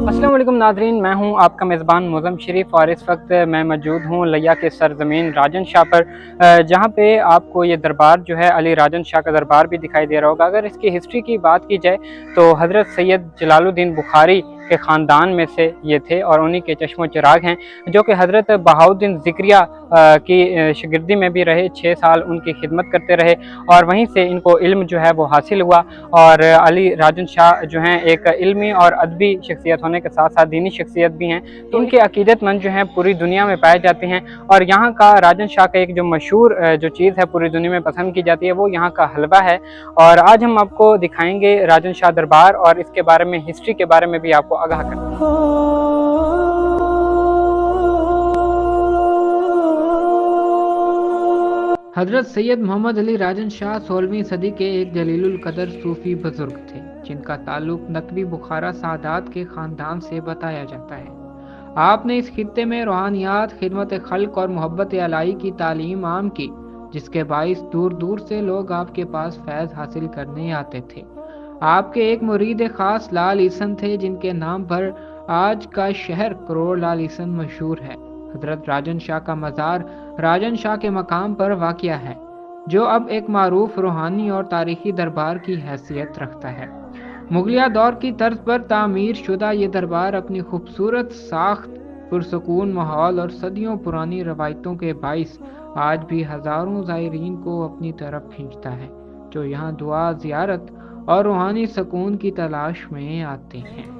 अस्सलाम वालेकुम नाज़रीन, मैं हूं आपका मेज़बान मुज़म शरीफ और इस वक्त मैं मौजूद हूं लिया के सरज़मीन राजन शाह पर, जहां पे आपको ये दरबार जो है अली राजन शाह का दरबार भी दिखाई दे रहा होगा। अगर इसकी हिस्ट्री की बात की जाए तो हज़रत सैयद जलालुद्दीन बुखारी के ख़ानदान में से ये थे और उन्हीं के चश्मो चिराग हैं, जो कि हज़रत बहाउद्दीन ज़िक्रिया की शागिर्दी में भी रहे। 6 साल उनकी खिदमत करते रहे और वहीं से इनको इल्म जो है वो हासिल हुआ। और अली राजन शाह जो हैं एक इल्मी और अदबी शख्सियत होने के साथ साथ दीनी शख्सियत भी हैं, तो इनके अकीदतमंद जो हैं पूरी दुनिया में पाए जाते हैं। और यहाँ का राजन शाह का एक जो मशहूर जो चीज़ है पूरी दुनिया में पसंद की जाती है वो यहाँ का हलवा है। और आज हम आपको दिखाएंगे राजन शाह दरबार और इसके बारे में, हिस्ट्री के बारे में भी आपको आगाह करेंगे। हज़रत सैयद मोहम्मद अली राजन शाह 16वीं सदी के एक जलीलुल कदर सूफी बुजुर्ग थे, जिनका ताल्लुक नकवी बुखारा सादात के ख़ानदान से बताया जाता है। आपने इस खित्ते में रूहानियात, खिदमत खल्क और मोहब्बत अलाई की तालीम आम की, जिसके बाइस दूर दूर से लोग आपके पास फैज़ हासिल करने आते थे। आपके एक मुरीद खास लाल ईसन थे, जिनके नाम पर आज का शहर करोड़ लाल ईसन मशहूर है। हजरत राजन शाह का मज़ार राजन शाह के मकाम पर वाक़िया है, जो अब एक मारूफ रूहानी और तारीखी दरबार की हैसियत रखता है। मुगलिया दौर की तर्ज पर तामीर शुदा ये दरबार अपनी खूबसूरत साख्त, पुरसकून माहौल और सदियों पुरानी रवायतों के बाइस आज भी हज़ारों ज़ायरीन को अपनी तरफ खींचता है, जो यहाँ दुआ, ज़ियारत और रूहानी सुकून की तलाश में आते हैं।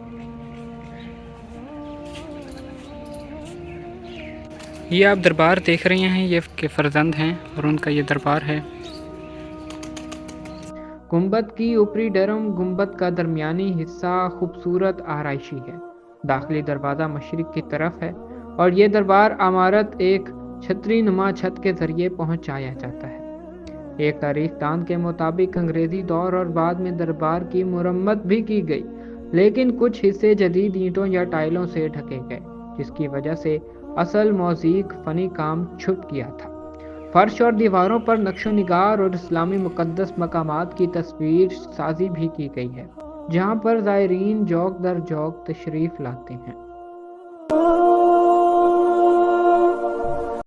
ये आप दरबार देख रहे हैं, ये के फर्जंद हैं और उनका ये दरबार है। गुंबद की ऊपरी डरम गुंबद का दरमियानी हिस्सा खूबसूरत आराइशी है। दाखिली दरवाज़ा मशरिक की तरफ है और ये दरबार इमारत एक छतरी नुमा छत के जरिए पहुंचाया जाता है। एक तारीख दान के मुताबिक अंग्रेजी दौर और बाद में दरबार की मुरम्मत भी की गई, लेकिन कुछ हिस्से जदीद ईंटों या टाइलों से ढके गए, जिसकी वजह से असल मौज़ीक फनी काम छुप गया था। फर्श और दीवारों पर नक्शो निगार और इस्लामी मुकद्दस मकामात की तस्वीर साजी भी की गई है, जहाँ पर ज़ायरीन जौक दर जौक तशरीफ़ लाते हैं।